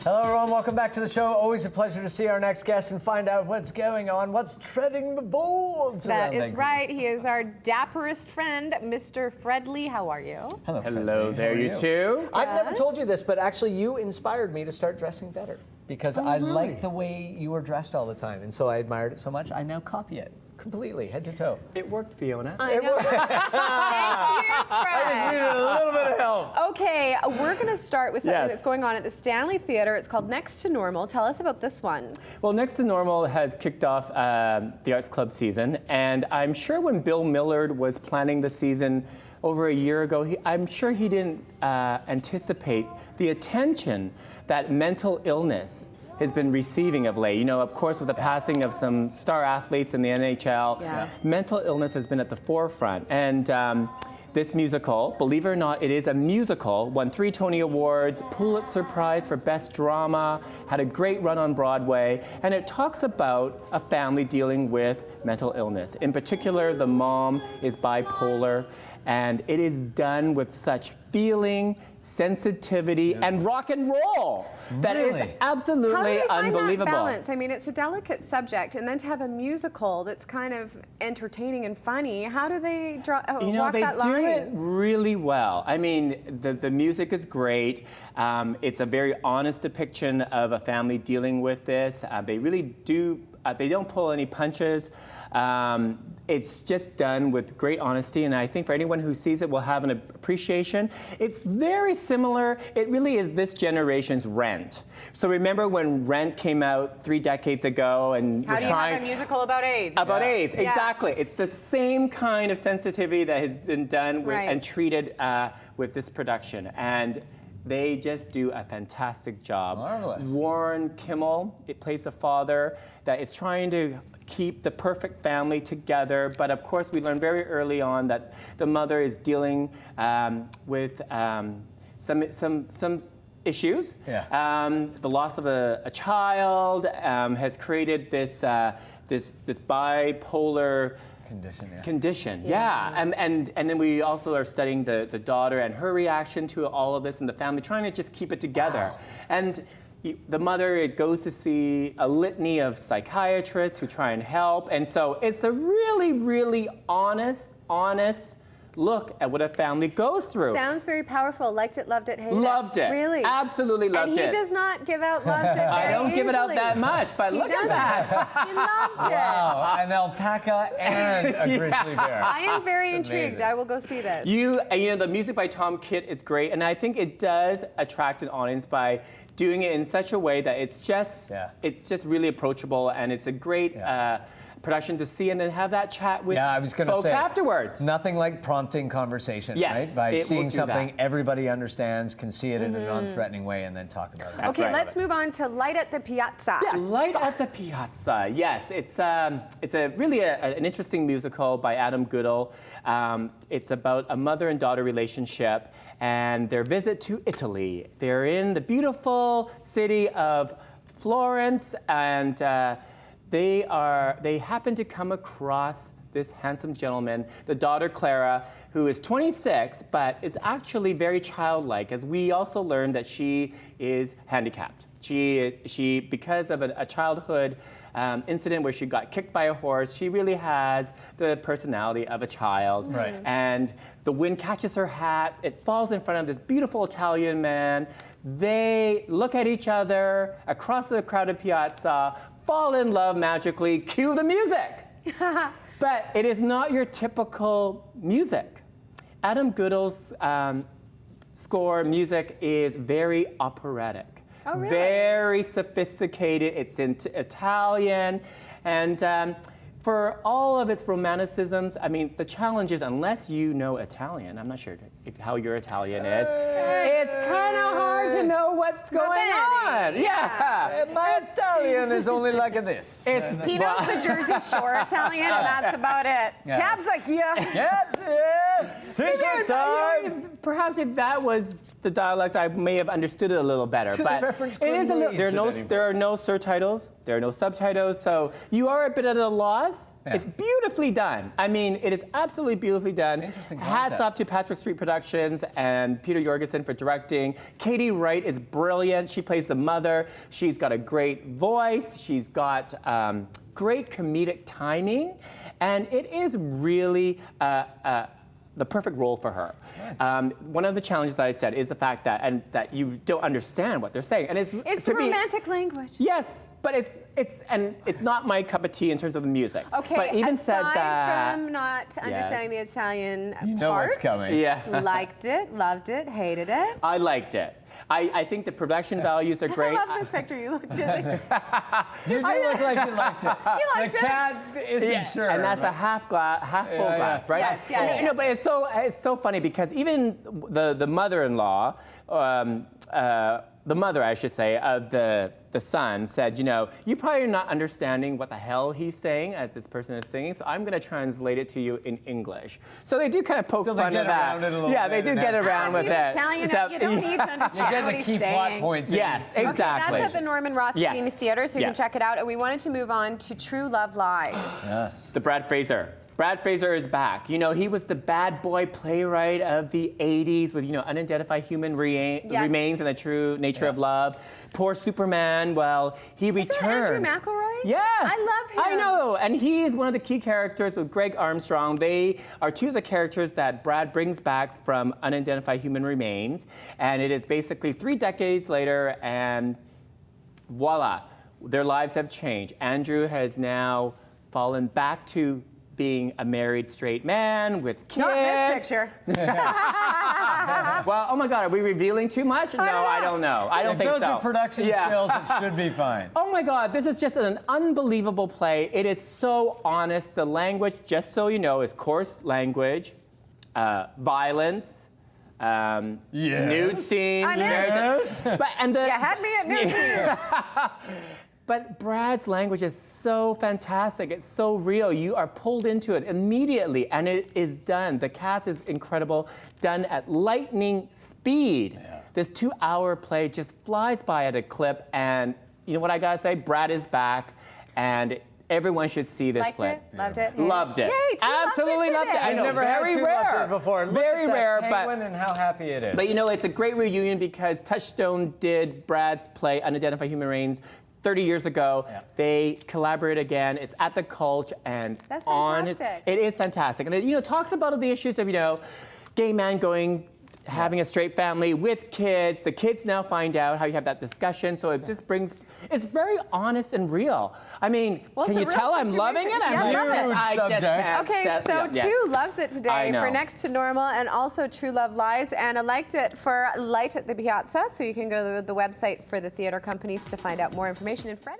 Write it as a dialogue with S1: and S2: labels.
S1: Hello, everyone. Welcome back to the show. Always a pleasure to see our next guest and find out what's going on, what's treading the boards.
S2: That is right. He is our dapperest friend, Mr. Fredley. How are you?
S1: Hello,
S3: Hello there, you two.
S1: I've never told you this, but actually you inspired me to start dressing better because I liked the way you were dressed all the time. And so I admired it so much, I now copy it completely, head to toe.
S3: It worked, Fiona.
S2: I know. Thank you, Fred.
S1: I just needed a little bit of help.
S2: Okay, we're going to start with something that's going on at the Stanley Theatre. It's called Next to Normal. Tell us about this one.
S3: Well, Next to Normal has kicked off the Arts Club season, and I'm sure when Bill Millard was planning the season over a year ago, I'm sure he didn't anticipate the attention that mental illness has been receiving of late. You know, of course, with the passing of some star athletes in the NHL, mental illness has been at the forefront. And this musical, believe it or not, it is a musical, won 3 Tony Awards, Pulitzer Prize for Best Drama, had a great run on Broadway, and it talks about a family dealing with mental illness. In particular, the mom is bipolar, and it is done with such feeling, sensitivity, and rock and roll that it's absolutely
S2: How do they find
S3: unbelievable.
S2: that balance? I mean, it's a delicate subject, and then to have a musical that's kind of entertaining and funny, how do they walk that line?
S3: They do it really well. I mean, the music is great. It's a very honest depiction of a family dealing with this. They really do, they don't pull any punches. It's just done with great honesty, and I think for anyone who sees it will have an appreciation. It's very similar. It really is this generation's Rent. So remember when Rent came out 3 decades ago, and
S2: how do you have a musical about AIDS?
S3: About AIDS, exactly. It's the same kind of sensitivity that has been done with, and treated with this production, and they just do a fantastic job.
S1: Marvelous.
S3: Warren Kimmel, it plays a father that is trying to keep the perfect family together, but of course we learned very early on that the mother is dealing with some issues. The loss of a child has created this bipolar condition. And then we also are studying the daughter and her reaction to all of this and the family, trying to just keep it together. And the mother goes to see a litany of psychiatrists who try and help. And so it's a really, really honest look at what a family goes through.
S2: Sounds very powerful. Liked it, loved it, hated it.
S3: Loved it.
S2: Really?
S3: Absolutely loved it.
S2: And he does not give out loves it very
S3: I don't give it out that much, but look at that.
S2: He loved it.
S1: Wow, an alpaca and a grizzly bear.
S2: I am very intrigued. I will go see this.
S3: You know, the music by Tom Kitt is great, and I think it does attract an audience by doing it in such a way that it's just really approachable, and it's a great production to see, and then have that chat with folks afterwards.
S1: Nothing like prompting conversation, right? By seeing something everybody understands, can see it in a non-threatening way, and then talk about it.
S2: Okay, let's move on to Light at the Piazza.
S3: Yeah, Light at the Piazza. Yes, it's really an interesting musical by Adam Goodall. It's about a mother and daughter relationship and their visit to Italy. They're in the beautiful city of Florence, and they happen to come across this handsome gentleman, the daughter Clara, who is 26, but is actually very childlike, as we also learned that she is handicapped. She because of a childhood incident where she got kicked by a horse, she really has the personality of a child.
S1: Right.
S3: And the wind catches her hat, it falls in front of this beautiful Italian man. They look at each other across the crowded piazza, fall in love magically, cue the music. But it is not your typical music. Adam Goodall's score music is very operatic.
S2: Oh, really?
S3: Very sophisticated. It's in Italian, and for all of its romanticisms, I mean, the challenge is, unless you know Italian, I'm not sure how your Italian is, it's kind of hard to know what's going on.
S1: My Italian is only like this.
S2: He knows the Jersey Shore Italian, and that's about it. Cabs are here.
S1: That's it. T-shirt time!
S3: Perhaps if that was the dialect, I may have understood it a little better.
S1: To
S3: But
S1: the reference
S3: it is a little. There are no surtitles. There are no subtitles. So you are a bit at a loss.
S1: Yeah.
S3: It's beautifully done. I mean, it is absolutely beautifully done.
S1: Interesting
S3: Hats
S1: concept.
S3: off to Patrick Street Productions and Peter Jorgensen for directing. Katie Wright is brilliant. She plays the mother. She's got a great voice. She's got great comedic timing. And it is really the perfect role for her.
S1: Nice.
S3: One of the challenges that I said is the fact that you don't understand what they're saying. And
S2: It's romantic language.
S3: Yes, but it's not my cup of tea in terms of the music.
S2: Okay,
S3: but even said
S2: aside
S3: that,
S2: from not understanding the Italian
S1: You know
S2: parts,
S1: what's coming.
S3: yeah,
S2: liked it, loved it, hated it.
S3: I liked it. I think the production values are great.
S2: I love this picture. You look just
S1: You do look like you liked it.
S2: You liked
S1: the
S2: it.
S1: cat isn't sure.
S3: And that's
S1: but-
S3: a half full glass, right?
S2: Yes, yes,
S3: No, but it's so funny because even the mother-in-law, the mother, I should say, of the son said, you probably are not understanding what the hell he's saying as this person is singing, so I'm going to translate it to you in English. So they do kind of poke
S1: So they
S3: fun
S1: get
S3: at that.
S1: around it a little
S3: Yeah,
S1: bit
S3: they do
S1: and
S3: get
S1: have-
S3: around with
S2: He's
S3: it.
S2: Italian,
S3: So-
S2: you don't need to
S1: You
S2: understand
S1: get
S2: what
S1: the
S2: he's
S1: key
S2: saying.
S1: plot points.
S3: Yes,
S2: Okay,
S3: exactly.
S2: that's at the Norman Rothstein
S3: Yes.
S2: Theater, so you can
S3: Yes.
S2: check it out. And we wanted to move on to True Love Lies.
S1: Yes.
S3: The Brad Fraser. Brad Fraser is back. He was the bad boy playwright of the 80s with, unidentified human remains and the true nature of love. Poor Superman, well, he
S2: Is that
S3: returned.
S2: Andrew McElroy?
S3: Yes.
S2: I love him.
S3: I know. And he is one of the key characters with Greg Armstrong. They are two of the characters that Brad brings back from unidentified human remains. And it is basically 3 decades later, and voila, their lives have changed. Andrew has now fallen back to being a married straight man with kids.
S2: Not this picture.
S3: Well, oh my God, are we revealing too much? No, I don't know. I don't
S1: If
S3: think
S1: those
S3: so.
S1: are production skills, it should be fine.
S3: Oh my God, this is just an unbelievable play. It is so honest. The language, just so you know, is coarse language, violence, nude scenes.
S2: I'm in.
S1: Yes.
S2: You had me at noon.
S3: But Brad's language is so fantastic. It's so real. You are pulled into it immediately, and it is done. The cast is incredible, done at lightning speed.
S1: Yeah.
S3: This 2-hour play just flies by at a clip, and you know what I gotta say? Brad is back, and everyone should see this
S2: Liked
S3: play.
S2: it? Loved it?
S3: Loved it.
S2: Yay, two loves it
S3: Absolutely loved it.
S2: today.
S3: I know,
S1: I've never
S3: very
S1: had two
S3: rare.
S1: loved it before. Look
S3: Very
S1: at that
S3: rare,
S1: penguin and how happy it is.
S3: but it's a great reunion because Touchstone did Brad's play Unidentified Human Remains 30 years ago.
S1: Yeah.
S3: They collaborate again. It's at the Culture and
S2: That's
S3: on.
S2: fantastic.
S3: It is fantastic, and it talks about the issues of gay man having a straight family with kids. The kids now find out how you have that discussion, so it just brings. It's very honest and real. I mean,
S2: Well,
S3: can
S2: it's a
S3: you
S2: real
S3: tell I'm loving it?
S2: situation.
S3: I'm
S2: Yeah,
S3: like,
S2: love it.
S1: Huge
S3: I just
S1: subject.
S3: can't
S2: Okay,
S3: set-
S2: so
S3: yeah, yes.
S2: Two loves it
S3: I
S2: today
S3: know.
S2: for Next to Normal, and also True Love Lies, and I liked it for Light at the Piazza, so you can go to the website for the theater companies to find out more information. And Fred